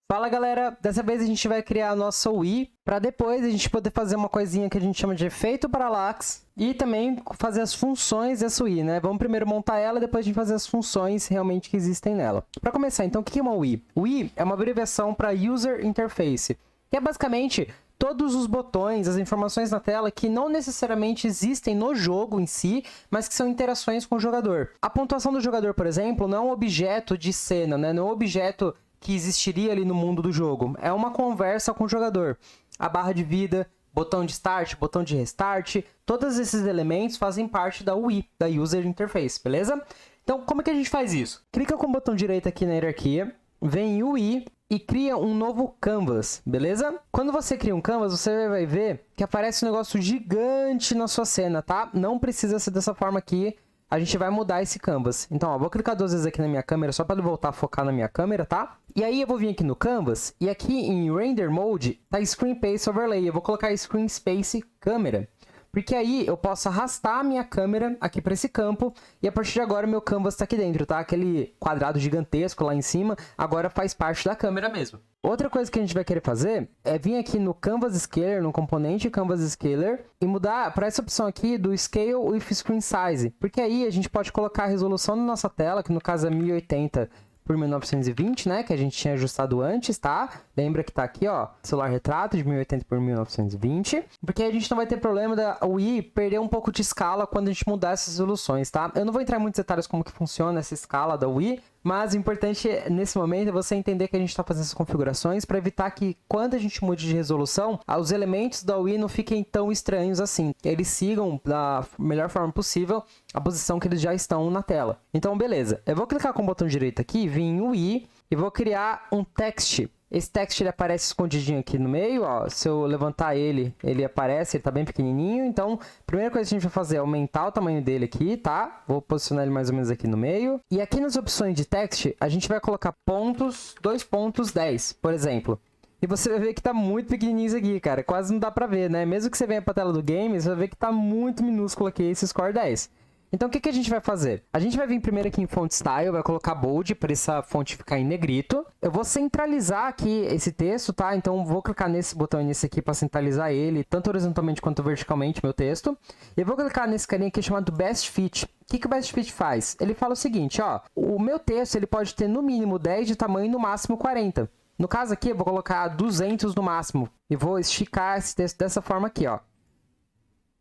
Fala galera, dessa vez a gente vai criar a nossa UI para depois a gente poder fazer uma coisinha que a gente chama de efeito parallax e também fazer as funções dessa UI, né? Vamos primeiro montar ela e depois a gente fazer as funções realmente que existem nela. Para começar, então, o que é uma UI? UI é uma abreviação para User Interface, que é basicamente todos os botões, as informações na tela que não necessariamente existem no jogo em si, mas que são interações com o jogador. A pontuação do jogador, por exemplo, não é um objeto de cena, né? Não é um objeto que existiria ali no mundo do jogo. É uma conversa com o jogador. A barra de vida, botão de start, botão de restart, todos esses elementos fazem parte da UI, da User Interface, beleza? Então, como é que a gente faz isso? Clica com o botão direito aqui na hierarquia, vem em UI e cria um novo canvas, beleza? Quando você cria um canvas, você vai ver que aparece um negócio gigante na sua cena, tá? Não precisa ser dessa forma aqui. A gente vai mudar esse canvas. Então, ó, vou clicar 2 vezes aqui na minha câmera, só para ele voltar a focar na minha câmera, tá? E aí eu vou vir aqui no canvas, e aqui em Render Mode, tá Screen Space Overlay. Eu vou colocar Screen Space Câmera, porque aí eu posso arrastar a minha câmera aqui para esse campo, e a partir de agora meu canvas está aqui dentro, tá? Aquele quadrado gigantesco lá em cima, agora faz parte da câmera mesmo. Outra coisa que a gente vai querer fazer é vir aqui no Canvas Scaler, no componente Canvas Scaler, e mudar para essa opção aqui do Scale with Screen Size, porque aí a gente pode colocar a resolução da nossa tela, que no caso é 1080 por 1920, né, que a gente tinha ajustado antes, tá? Lembra que tá aqui, ó, celular retrato de 1080 por 1920, porque a gente não vai ter problema da UI perder um pouco de escala quando a gente mudar essas resoluções, tá? Eu não vou entrar em muitos detalhes como que funciona essa escala da UI, mas o importante nesse momento é você entender que a gente está fazendo essas configurações para evitar que quando a gente mude de resolução, os elementos da UI não fiquem tão estranhos assim. Eles sigam da melhor forma possível a posição que eles já estão na tela. Então, beleza. Eu vou clicar com o botão direito aqui, vir em UI e vou criar um text. Esse text ele aparece escondidinho aqui no meio, ó. Se eu levantar ele, ele aparece, ele tá bem pequenininho. Então, a primeira coisa que a gente vai fazer é aumentar o tamanho dele aqui, tá? Vou posicionar ele mais ou menos aqui no meio. E aqui nas opções de text, a gente vai colocar pontos, 2.10, por exemplo. E você vai ver que tá muito pequenininho isso aqui, cara. Quase não dá pra ver, né? Mesmo que você venha pra tela do game, você vai ver que tá muito minúsculo aqui esse score 10. Então, o que a gente vai fazer? A gente vai vir primeiro aqui em Font Style, vai colocar bold para essa fonte ficar em negrito. Eu vou centralizar aqui esse texto, tá? Então, vou clicar nesse botão e nesse aqui para centralizar ele, tanto horizontalmente quanto verticalmente, meu texto. E eu vou clicar nesse carinha aqui chamado Best Fit. O que o Best Fit faz? Ele fala o seguinte, ó. O meu texto, ele pode ter no mínimo 10 de tamanho e no máximo 40. No caso aqui, eu vou colocar 200 no máximo. E vou esticar esse texto dessa forma aqui, ó.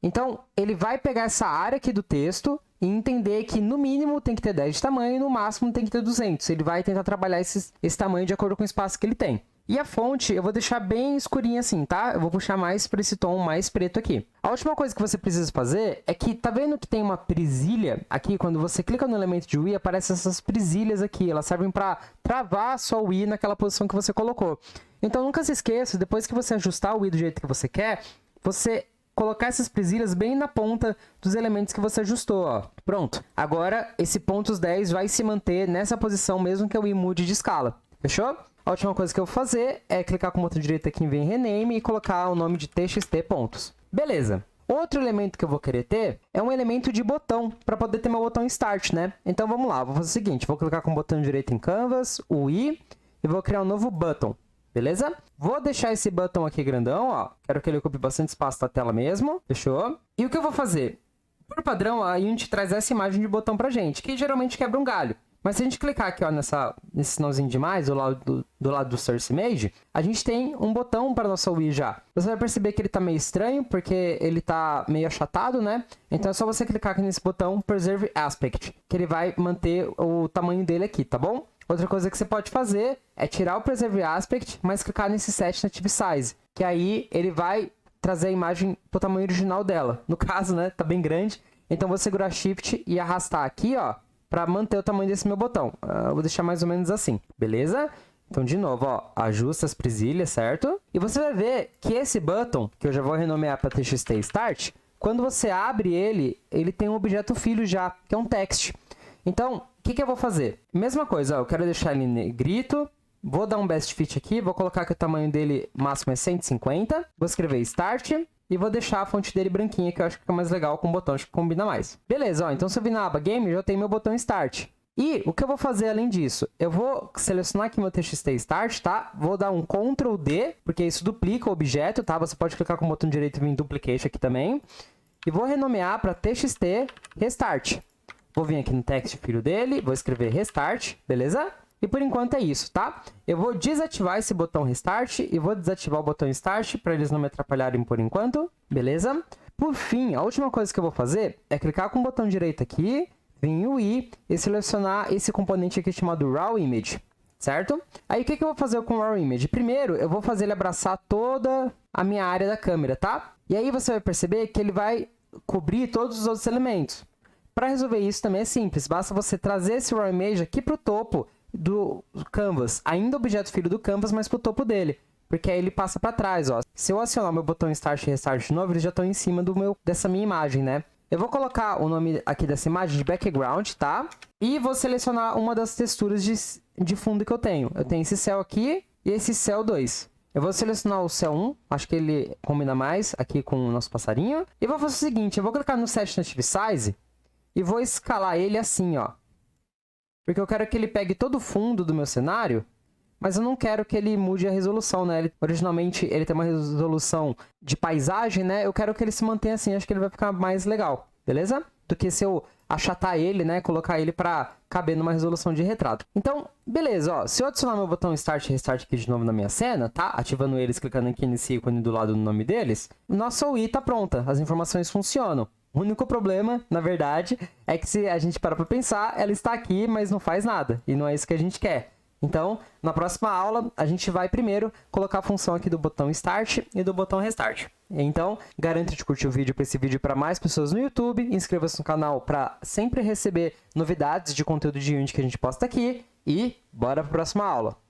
Então, ele vai pegar essa área aqui do texto e entender que, no mínimo, tem que ter 10 de tamanho e, no máximo, tem que ter 200. Ele vai tentar trabalhar esse tamanho de acordo com o espaço que ele tem. E a fonte, eu vou deixar bem escurinha assim, tá? Eu vou puxar mais para esse tom mais preto aqui. A última coisa que você precisa fazer é que, tá vendo que tem uma presilha aqui? Quando você clica no elemento de UI, aparecem essas presilhas aqui. Elas servem para travar a sua UI naquela posição que você colocou. Então, nunca se esqueça, depois que você ajustar o UI do jeito que você quer, você colocar essas presilhas bem na ponta dos elementos que você ajustou, ó. Pronto. Agora, esse pontos 10 vai se manter nessa posição mesmo que eu mude de escala. Fechou? A última coisa que eu vou fazer é clicar com o botão direito aqui em Rename e colocar o nome de txt pontos. Beleza. Outro elemento que eu vou querer ter é um elemento de botão, para poder ter meu botão Start, né? Então, vamos lá. Vou fazer o seguinte. Vou clicar com o botão direito em Canvas, UI, e vou criar um novo button. Beleza? Vou deixar esse botão aqui grandão, ó. Quero que ele ocupe bastante espaço da tela mesmo. Fechou? E o que eu vou fazer? Por padrão, a Unity traz essa imagem de botão pra gente, que geralmente quebra um galho. Mas se a gente clicar aqui, ó, nesse sinalzinho de mais, do lado do Source Image, a gente tem um botão para nossa UI já. Você vai perceber que ele tá meio estranho, porque ele tá meio achatado, né? Então é só você clicar aqui nesse botão Preserve Aspect, que ele vai manter o tamanho dele aqui, tá bom? Outra coisa que você pode fazer é tirar o Preserve Aspect, mas clicar nesse Set Native Size, que aí ele vai trazer a imagem pro tamanho original dela. No caso, né, tá bem grande, então vou segurar Shift e arrastar aqui, ó, para manter o tamanho desse meu botão. Eu vou deixar mais ou menos assim, beleza? Então, de novo, ó, ajusta as presilhas, certo? E você vai ver que esse button, que eu já vou renomear para txt start, quando você abre ele, ele tem um objeto filho já, que é um text. Então, o que eu vou fazer? Mesma coisa, ó, eu quero deixar ele negrito, vou dar um best fit aqui, vou colocar que o tamanho dele máximo é 150, vou escrever start e vou deixar a fonte dele branquinha, que eu acho que fica mais legal com o botão, acho que combina mais. Beleza, ó, então se eu vir na aba game, já tenho meu botão start. E o que eu vou fazer além disso? Eu vou selecionar aqui meu TXT Start, tá? Vou dar um Ctrl D, porque isso duplica o objeto, tá? Você pode clicar com o botão direito e vir em Duplicate aqui também. E vou renomear para TXT Restart. Vou vir aqui no text filho dele, vou escrever Restart, beleza? E por enquanto é isso, tá? Eu vou desativar esse botão Restart e vou desativar o botão Start para eles não me atrapalharem por enquanto, beleza? Por fim, a última coisa que eu vou fazer é clicar com o botão direito aqui, vir em UI e selecionar esse componente aqui chamado Raw Image, certo? Aí o que eu vou fazer com o Raw Image? Primeiro, eu vou fazer ele abraçar toda a minha área da câmera, tá? E aí você vai perceber que ele vai cobrir todos os outros elementos. Para resolver isso também é simples, basta você trazer esse Raw Image aqui para o topo do Canvas, ainda objeto filho do Canvas, mas para o topo dele, porque aí ele passa para trás, ó. Se eu acionar meu botão Start e Restart de novo, eles já estão em cima dessa minha imagem, né? Eu vou colocar o nome aqui dessa imagem de background, tá? E vou selecionar uma das texturas de fundo que eu tenho. Eu tenho esse céu aqui e esse céu 2. Eu vou selecionar o céu 1, acho que ele combina mais aqui com o nosso passarinho. E vou fazer o seguinte, eu vou clicar no Set Native Size e vou escalar ele assim, ó. Porque eu quero que ele pegue todo o fundo do meu cenário, mas eu não quero que ele mude a resolução, né? Originalmente ele tem uma resolução de paisagem, né? Eu quero que ele se mantenha assim, acho que ele vai ficar mais legal, beleza? Do que se eu achatar ele, né? Colocar ele para caber numa resolução de retrato. Então, beleza, ó. Se eu adicionar meu botão Start e Restart aqui de novo na minha cena, tá? Ativando eles, clicando aqui nesse ícone do lado do nome deles, nossa UI tá pronta, as informações funcionam. O único problema, na verdade, é que se a gente parar para pensar, ela está aqui, mas não faz nada. E não é isso que a gente quer. Então, na próxima aula, a gente vai primeiro colocar a função aqui do botão Start e do botão Restart. Então, garanta de curtir o vídeo para esse vídeo para mais pessoas no YouTube. Inscreva-se no canal para sempre receber novidades de conteúdo de Unity que a gente posta aqui. E bora para a próxima aula!